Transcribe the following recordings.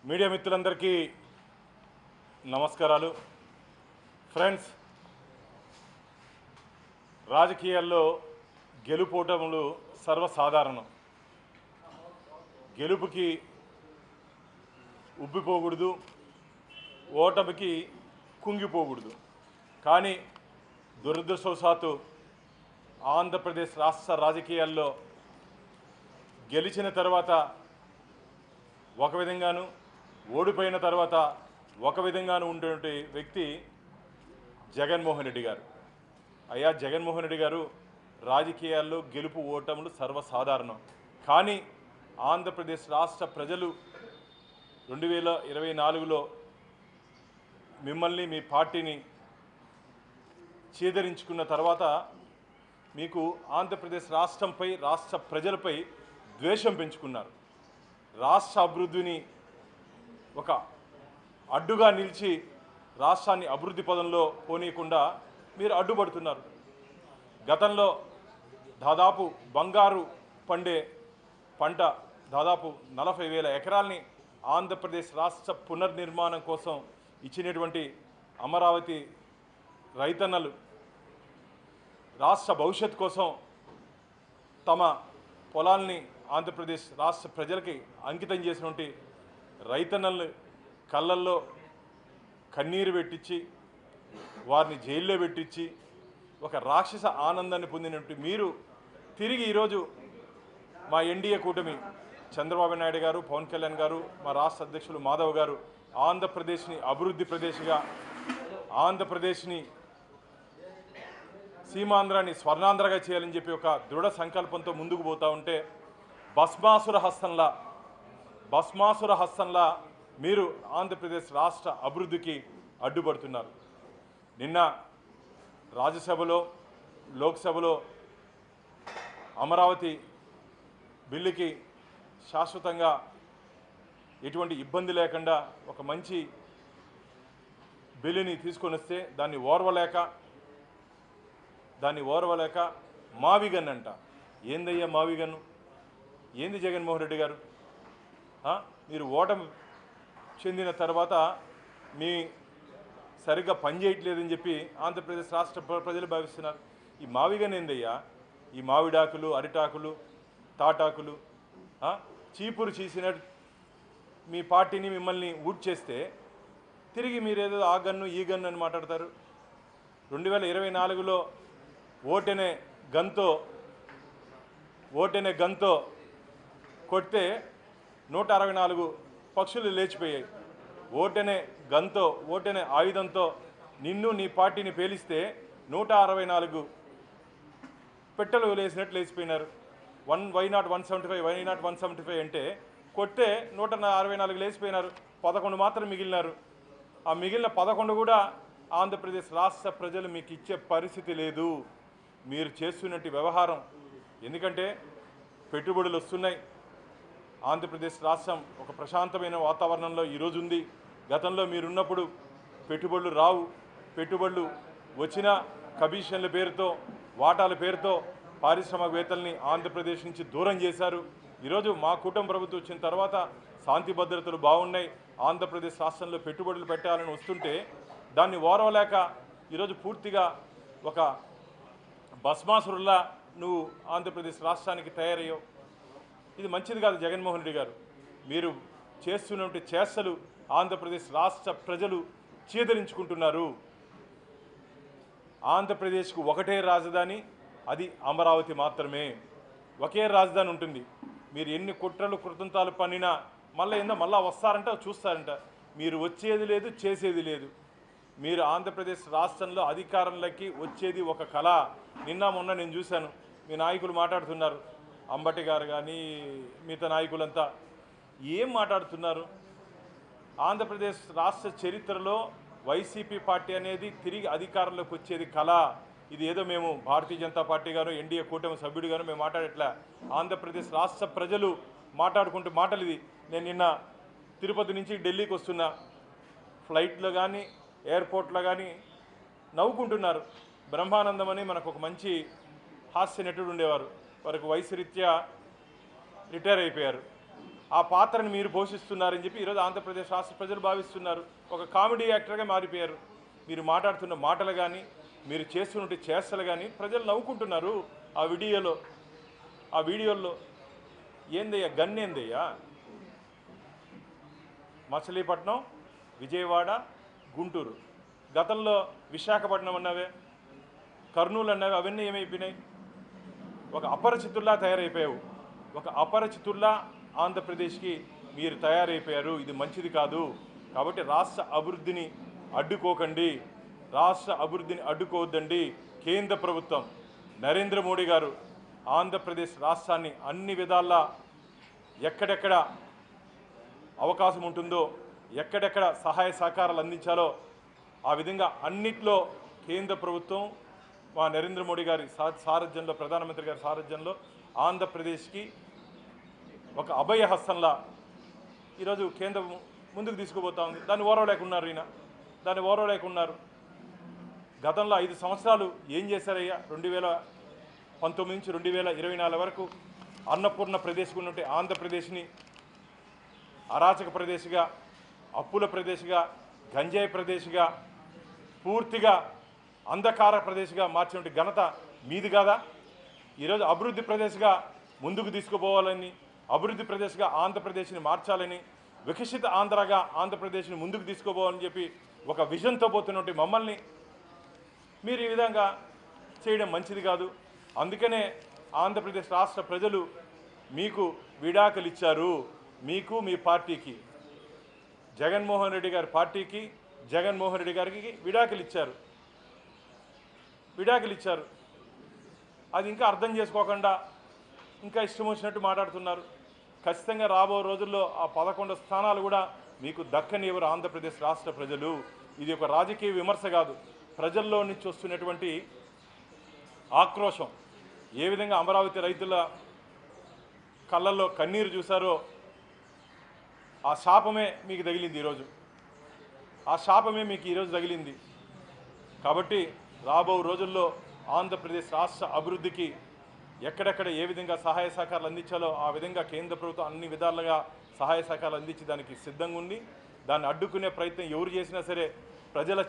Media మిత్రులందరికీ నమస్కారాలు. Friends, రాజకీయాల్లో గెలుపోటములు సర్వసాధారణం. గెలుపుకి ఉబ్బిపోకూడదు, ఓటమికి కుంగిపోకూడదు. కానీ దురదృష్టవశాత్తు ఆంధ్రప్రదేశ్ రాష్ట్ర రాజకీయాల్లో గెలిచిన తర్వాత ఒక విధంగాను, ఓడిపోయిన తర్వాత ఒక విధంగాను ఉండేటువంటి వ్యక్తి జగన్మోహన్ రెడ్డి గారు. అయ్యా జగన్మోహన్ రెడ్డి గారు, రాజకీయాల్లో గెలుపు ఓటములు సర్వసాధారణం. కానీ ఆంధ్రప్రదేశ్ రాష్ట్ర ప్రజలు 2024లో మిమ్మల్ని, మీ పార్టీని చీదరించుకున్న తర్వాత మీకు ఆంధ్రప్రదేశ్ రాష్ట్రంపై, రాష్ట్ర ప్రజలపై ద్వేషం పెంచుకున్నారు. రాష్ట్ర అభివృద్ధిని ఒక అడ్డుగా నిలిచి రాష్ట్రాన్ని అభివృద్ధి పదంలో పోనీయకుండా మీరు అడ్డుపడుతున్నారు. గతంలో దాదాపు బంగారు పండే పంట దాదాపు 40,000 ఎకరాల్ని ఆంధ్రప్రదేశ్ రాష్ట్ర పునర్నిర్మాణం కోసం ఇచ్చినటువంటి అమరావతి రైతన్నలు రాష్ట్ర భవిష్యత్తు కోసం తమ పొలాల్ని ఆంధ్రప్రదేశ్ రాష్ట్ర ప్రజలకి అంకితం చేసినటువంటి రైతన్నలు కళ్ళల్లో కన్నీరు పెట్టించి, వారిని జైల్లో పెట్టించి ఒక రాక్షస ఆనందాన్ని పొందినట్టు మీరు తిరిగి ఈరోజు మా ఎన్డీఏ కూటమి చంద్రబాబు నాయుడు గారు, పవన్ కళ్యాణ్ గారు, మా రాష్ట్ర అధ్యక్షులు మాధవ్ గారు ఆంధ్రప్రదేశ్ని అభివృద్ధి ప్రదేశ్గా, ఆంధ్రప్రదేశ్ని సీమాంధ్రాన్ని స్వర్ణాంధ్రగా చేయాలని చెప్పి ఒక దృఢ సంకల్పంతో ముందుకు పోతూ ఉంటే భస్మాసుర హస్తంలా మీరు ఆంధ్రప్రదేశ్ రాష్ట్ర అభివృద్ధికి అడ్డుపడుతున్నారు. నిన్న రాజ్యసభలో, లోక్సభలో అమరావతి బిల్లుకి శాశ్వతంగా ఎటువంటి ఇబ్బంది లేకుండా ఒక మంచి బిల్లుని తీసుకొని వస్తే దాన్ని ఓర్వలేక మావిగన్ అంట. ఏందయ్యా మావిగన్ను? ఏంది జగన్మోహన్ రెడ్డి గారు? మీరు ఓటమి చెందిన తర్వాత మీ సరిగ్గా పనిచేయట్లేదని చెప్పి ఆంధ్రప్రదేశ్ రాష్ట్ర ప్రజలు భావిస్తున్నారు. ఈ మావిగన్ ఏందయ్యా? ఈ మావిడాకులు, అరిటాకులు, తాటాకులు చీపురు చీసిన మీ పార్టీని, మిమ్మల్ని ఊట్ చేస్తే తిరిగి మీరేదో ఆ గన్ను ఈ గన్ను అని మాట్లాడతారు. 2024లో ఓటనే గన్తో కొడితే 164 పక్షులు లేచిపోయాయి. ఓటనే ఆయుధంతో నిన్ను, నీ పార్టీని పేలిస్తే 164 పెట్టెలు లేచినట్లు లేచిపోయినారు. వై నాట్ 175 అంటే కొట్టే 164 లేచిపోయినారు. 11 మాత్రం మిగిలినారు. ఆ మిగిలిన 11 కూడా ఆంధ్రప్రదేశ్ రాష్ట్ర ప్రజలు మీకు ఇచ్చే పరిస్థితి లేదు. మీరు చేస్తున్నట్టు వ్యవహారం. ఎందుకంటే పెట్టుబడులు వస్తున్నాయి. ఆంధ్రప్రదేశ్ రాష్ట్రం ఒక ప్రశాంతమైన వాతావరణంలో ఈరోజు ఉంది. గతంలో మీరున్నప్పుడు పెట్టుబడులు రావు. పెట్టుబడులు వచ్చిన కమిషన్ల పేరుతో, వాటాల పేరుతో పారిశ్రామికవేత్తల్ని ఆంధ్రప్రదేశ్ నుంచి దూరం చేశారు. ఈరోజు మా కూటమి ప్రభుత్వం వచ్చిన తర్వాత శాంతి భద్రతలు బాగున్నాయి. ఆంధ్రప్రదేశ్ రాష్ట్రంలో పెట్టుబడులు పెట్టాలని వస్తుంటే దాన్ని ఓర్వలేక ఈరోజు పూర్తిగా ఒక భస్మాసురుల్లా నువ్వు ఆంధ్రప్రదేశ్ రాష్ట్రానికి తయారయ్యావు. ఇది మంచిది కాదు జగన్మోహన్ రెడ్డి గారు. మీరు చేస్తున్నటువంటి చేష్టలు ఆంధ్రప్రదేశ్ రాష్ట్ర ప్రజలు చీదరించుకుంటున్నారు. ఆంధ్రప్రదేశ్కు ఒకటే రాజధాని, అది అమరావతి మాత్రమే. ఒకే రాజధాని ఉంటుంది. మీరు ఎన్ని కుట్రలు కృతంతాలు పన్నినా మళ్ళా వస్తారంట, చూస్తారంట. మీరు వచ్చేది లేదు, చేసేది లేదు. మీరు ఆంధ్రప్రదేశ్ రాష్ట్రంలో అధికారంలోకి వచ్చేది ఒక కళ. నిన్న మొన్న నేను చూశాను, మీ నాయకులు మాట్లాడుతున్నారు, అంబటి గారు కానీ మిగతా నాయకులంతా ఏం మాట్లాడుతున్నారు? ఆంధ్రప్రదేశ్ రాష్ట్ర చరిత్రలో వైసీపీ పార్టీ అనేది తిరిగి అధికారంలోకి వచ్చేది కళ. ఇది ఏదో మేము భారతీయ జనతా పార్టీ గాను, ఎన్డీఏ కూటమి సభ్యుడిగాను మేము మాట్లాడట్లా. ఆంధ్రప్రదేశ్ రాష్ట్ర ప్రజలు మాట్లాడుకుంటూ మాటలు ఇది. నేను నిన్న తిరుపతి నుంచి ఢిల్లీకి వస్తున్నా, ఫ్లైట్లో కానీ ఎయిర్పోర్ట్లో కానీ నవ్వుకుంటున్నారు. బ్రహ్మానందం అని మనకు ఒక మంచి హాస్య నటుడు ఉండేవారు. వారికి వయసు రీత్యా రిటైర్ అయిపోయారు. ఆ పాత్రను మీరు పోషిస్తున్నారని చెప్పి ఈరోజు ఆంధ్రప్రదేశ్ రాష్ట్ర ప్రజలు భావిస్తున్నారు. ఒక కామెడీ యాక్టర్గా మారిపోయారు. మీరు మాట్లాడుతున్న మాటలు కానీ, మీరు చేస్తున్న చేష్టలు కానీ ప్రజలు నవ్వుకుంటున్నారు. ఆ వీడియోల్లో ఏందయ్యా, గన్నేందయ్యా? మచిలీపట్నం, విజయవాడ, గుంటూరు, గతంలో విశాఖపట్నం అన్నవే, కర్నూలు అన్నవి, అవన్నీ ఏమైపోయినాయి? ఒక అపరిచితుల్లా తయారైపోయావు. ఒక అపరిచితుల్లా ఆంధ్రప్రదేశ్కి మీరు తయారైపోయారు. ఇది మంచిది కాదు. కాబట్టి రాష్ట్ర అభివృద్ధిని అడ్డుకోకండి, రాష్ట్ర అభివృద్ధిని అడ్డుకోవద్దండి. కేంద్ర ప్రభుత్వం నరేంద్ర మోడీ గారు ఆంధ్రప్రదేశ్ రాష్ట్రాన్ని అన్ని విధాలా ఎక్కడెక్కడ అవకాశం ఉంటుందో, ఎక్కడెక్కడ సహాయ సహకారాలు అందించాలో ఆ విధంగా అన్నిట్లో కేంద్ర ప్రభుత్వం మా నరేంద్ర మోడీ గారి సారథ్యంలో, ప్రధానమంత్రి గారి సారథ్యంలో ఆంధ్రప్రదేశ్కి ఒక అభయహస్తంలా ఈరోజు కేంద్రం ముందుకు తీసుకుపోతా ఉంది. దాన్ని ఓరవలేకున్నారు. గతంలో 5 సంవత్సరాలు ఏం చేశారయ్యా? 2019 నుంచి 2024 వరకు అన్నపూర్ణ ప్రదేశ్గా ఉన్నట్టు ఆంధ్రప్రదేశ్ని అరాచక ప్రదేశ్గా, అప్పుల ప్రదేశ్గా, గంజాయి ప్రదేశ్గా, పూర్తిగా అంధకార ప్రదేశ్గా మార్చినటువంటి ఘనత మీది కాదా? ఈరోజు అభివృద్ధి ప్రదేశ్గా ముందుకు తీసుకుపోవాలని, అభివృద్ధి ప్రదేశ్గా ఆంధ్రప్రదేశ్ని మార్చాలని, వికసిత ఆంధ్రగా ఆంధ్రప్రదేశ్ని ముందుకు తీసుకుపోవాలని చెప్పి ఒక విజన్తో పోతున్నటువంటి మమ్మల్ని మీరు ఈ విధంగా చేయడం మంచిది కాదు. అందుకనే ఆంధ్రప్రదేశ్ రాష్ట్ర ప్రజలు మీకు విడాకులు ఇచ్చారు. మీకు, మీ పార్టీకి, జగన్మోహన్ రెడ్డి గారి పార్టీకి, జగన్మోహన్ రెడ్డి గారికి విడాకులు ఇచ్చారు. అది ఇంకా అర్థం చేసుకోకుండా ఇంకా ఇష్టం వచ్చినట్టు మాట్లాడుతున్నారు. ఖచ్చితంగా రాబో రోజుల్లో ఆ 11 స్థానాలు కూడా మీకు దక్కనివ్వరు ఆంధ్రప్రదేశ్ రాష్ట్ర ప్రజలు. ఇది ఒక రాజకీయ విమర్శ కాదు. ప్రజల్లో నుంచి వస్తున్నటువంటి ఆక్రోశం, ఏ విధంగా అమరావతి రైతుల కళ్ళల్లో కన్నీరు చూశారో ఆ శాపమే మీకు తగిలింది ఈరోజు. కాబట్టి రాబో రోజుల్లో ఆంధ్రప్రదేశ్ రాష్ట్ర అభివృద్ధికి ఎక్కడెక్కడ ఏ విధంగా సహాయ సహకారాలు అందించాలో ఆ విధంగా కేంద్ర ప్రభుత్వం అన్ని విధాలుగా సహాయ సహకారాలు అందించి దానికి సిద్ధంగా ఉంది. దాన్ని అడ్డుకునే ప్రయత్నం ఎవరు చేసినా సరే ప్రజల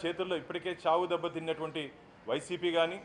చేతుల్లో ఇప్పటికే చావు దెబ్బ తిన్నటువంటి వైసీపీ కానీ,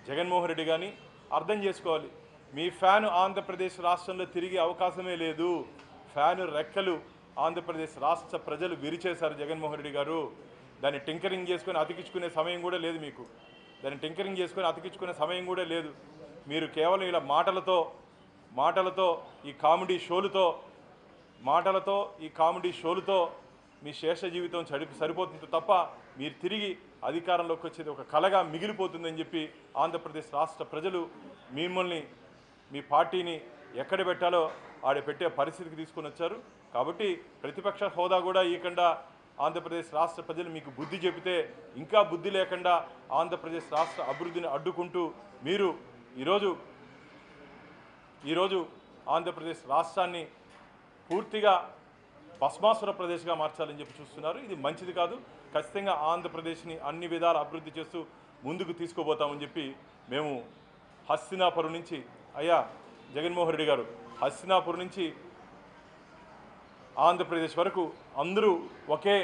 జగన్మోహన్ రెడ్డి కానీ అర్థం చేసుకోవాలి. మీ ఫ్యాను ఆంధ్రప్రదేశ్ రాష్ట్రంలో తిరిగే అవకాశమే లేదు. ఫ్యాను రెక్కలు ఆంధ్రప్రదేశ్ రాష్ట్ర ప్రజలు విరిచేశారు జగన్మోహన్ రెడ్డి గారు. దాన్ని టింకరింగ్ చేసుకొని అతికించుకునే సమయం కూడా లేదు మీకు. మీరు కేవలం ఇలా మాటలతో ఈ కామెడీ షోలతో మీ శేష జీవితం సరిపోతుంది తప్ప మీరు తిరిగి అధికారంలోకి వచ్చేది ఒక కలగా మిగిలిపోతుందని చెప్పి ఆంధ్రప్రదేశ్ రాష్ట్ర ప్రజలు మిమ్మల్ని, మీ పార్టీని ఎక్కడ పెట్టాలో ఆడ పెట్టే పరిస్థితికి తీసుకొని వచ్చారు. కాబట్టి ప్రతిపక్ష హోదా కూడా ఇవ్వకుండా ఆంధ్రప్రదేశ్ రాష్ట్ర ప్రజలు మీకు బుద్ధి చెబితే ఇంకా బుద్ధి లేకుండా ఆంధ్రప్రదేశ్ రాష్ట్ర అభివృద్ధిని అడ్డుకుంటూ మీరు ఈరోజు ఆంధ్రప్రదేశ్ రాష్ట్రాన్ని పూర్తిగా భస్మాసుర ప్రదేశ్గా మార్చాలని చెప్పి చూస్తున్నారు. ఇది మంచిది కాదు. ఖచ్చితంగా ఆంధ్రప్రదేశ్ని అన్ని విధాల అభివృద్ధి చేస్తూ ముందుకు తీసుకుపోతామని చెప్పి మేము హస్తినాపురం నుంచి, అయ్యా జగన్మోహన్ రెడ్డి గారు, హస్తినాపురం నుంచి ఆంధ్రప్రదేశ్ వరకు అందరూ ఒకే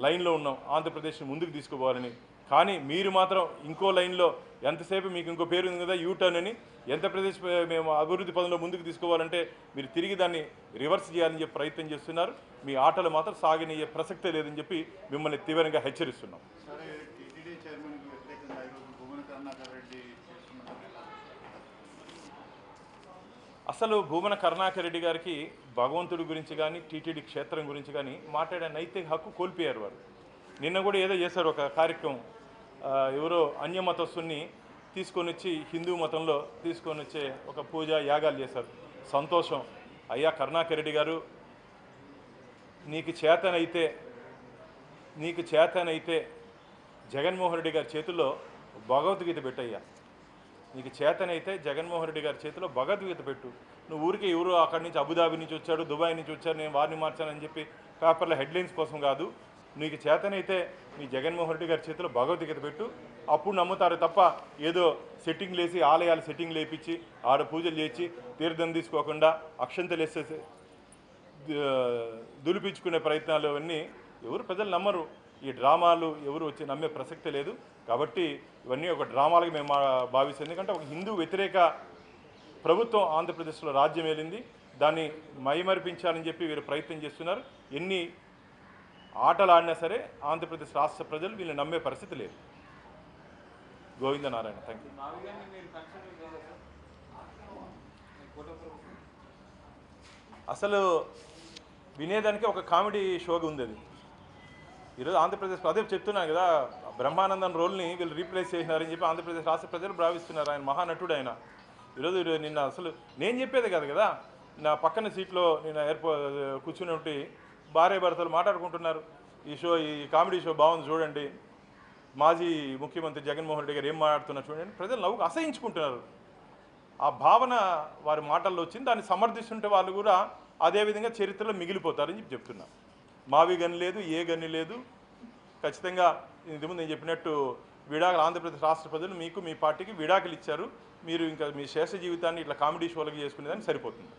లైన్లో ఉన్నాం ఆంధ్రప్రదేశ్ని ముందుకు తీసుకుపోవాలని. కానీ మీరు మాత్రం ఇంకో లైన్లో, ఎంతసేపు మీకు ఇంకో పేరు ఉంది కదా యూటర్న్ అని, ఆంధ్రప్రదేశ్ మేము అభివృద్ధి పదంలో ముందుకు తీసుకోవాలంటే మీరు తిరిగి దాన్ని రివర్స్ చేయాలని చెప్పి ప్రయత్నం చేస్తున్నారు. మీ ఆటలు మాత్రం సాగనీయే ప్రసక్తే లేదని చెప్పి మిమ్మల్ని తీవ్రంగా హెచ్చరిస్తున్నాం. అసలు భూమన కరుణాకర్ రెడ్డి గారికి భగవంతుడి గురించి కానీ, టీటీడీ క్షేత్రం గురించి కానీ మాట్లాడే నైతిక హక్కు కోల్పోయారు వారు. నిన్న కూడా ఏదో చేశారు ఒక కార్యక్రమం, ఎవరో అన్యమతస్తుని తీసుకొని వచ్చి హిందూ మతంలో తీసుకొని వచ్చే ఒక పూజ యాగాలు చేశారు. సంతోషం. అయ్యా కరుణాకర్ రెడ్డి గారు, నీకు చేతనైతే జగన్మోహన్ రెడ్డి గారి చేతుల్లో భగవద్గీత పెట్టయ్యా. నీకు చేతనైతే జగన్మోహన్ రెడ్డి గారి చేతిలో భగవద్గీత పెట్టు. నువ్వు ఊరికే ఎవరు అక్కడి నుంచి అబుదాబి నుంచి వచ్చాడు, దుబాయ్ నుంచి వచ్చారు, నేను వారిని మార్చానని చెప్పి పేపర్లో హెడ్లైన్స్ కోసం కాదు. నీకు చేతనైతే మీ జగన్మోహన్ రెడ్డి గారి చేతిలో భగవద్గీత పెట్టు. అప్పుడు నమ్ముతారు తప్ప ఏదో సెట్టింగ్ లేసి ఆలయాలు సెట్టింగ్ లేపించి ఆడ పూజలు చేసి తీర్థం తీసుకోకుండా అక్షంతలు వేసేసి దులిపించుకునే ప్రయత్నాలు అవన్నీ ఎవరు ప్రజలు నమ్మరు. ఈ డ్రామాలు ఎవరు వచ్చి నమ్మే ప్రసక్తే లేదు. కాబట్టి ఇవన్నీ ఒక డ్రామాలకు మేము భావిస్తాం. ఎందుకంటే ఒక హిందూ వ్యతిరేక ప్రభుత్వం ఆంధ్రప్రదేశ్లో రాజ్యం ఏలింది. దాన్ని మైమరిపించాలని చెప్పి వీరు ప్రయత్నం చేస్తున్నారు. ఎన్ని ఆటలు ఆడినా సరే ఆంధ్రప్రదేశ్ రాష్ట్ర ప్రజలు వీళ్ళని నమ్మే పరిస్థితి లేదు. గోవింద నారాయణ. Thank you. అసలు వినేదానికి ఒక కామెడీ షోగా ఉంది అది. ఈరోజు ఆంధ్రప్రదేశ్ అదే చెప్తున్నాను కదా, బ్రహ్మానందం రోల్ని వీళ్ళు రీప్లేస్ చేసినారని చెప్పి ఆంధ్రప్రదేశ్ రాష్ట్ర ప్రజలు భావిస్తున్నారు. ఆయన మహానటుడు ఆయన. ఈరోజు నిన్న అసలు నేను చెప్పేది కాదు కదా, నా పక్కన సీట్లో నేను కూర్చుని ఉంటే భార్య భర్తలు మాట్లాడుకుంటున్నారు. ఈ కామెడీ షో బాగుంది చూడండి, మాజీ ముఖ్యమంత్రి జగన్మోహన్ రెడ్డి గారు ఏం మాట్లాడుతున్నారు చూడండి. ప్రజలు నవ్వుకు అసహించుకుంటున్నారు. ఆ భావన వారి మాటల్లో వచ్చింది. దాన్ని సమర్థిస్తుంటే వాళ్ళు కూడా అదేవిధంగా చరిత్రలో మిగిలిపోతారని చెప్తున్నారు. మావి గని లేదు, ఏ గని లేదు. ఖచ్చితంగా ఇంతకుముందు నేను చెప్పినట్టు విడాకులు ఆంధ్రప్రదేశ్ రాష్ట్ర ప్రజలు మీకు మీ పార్టీకి విడాకులు ఇచ్చారు. మీరు ఇంకా మీ శేష జీవితాన్ని ఇట్లా కామెడీ షోలకి చేసుకునేదానికి సరిపోతుంది.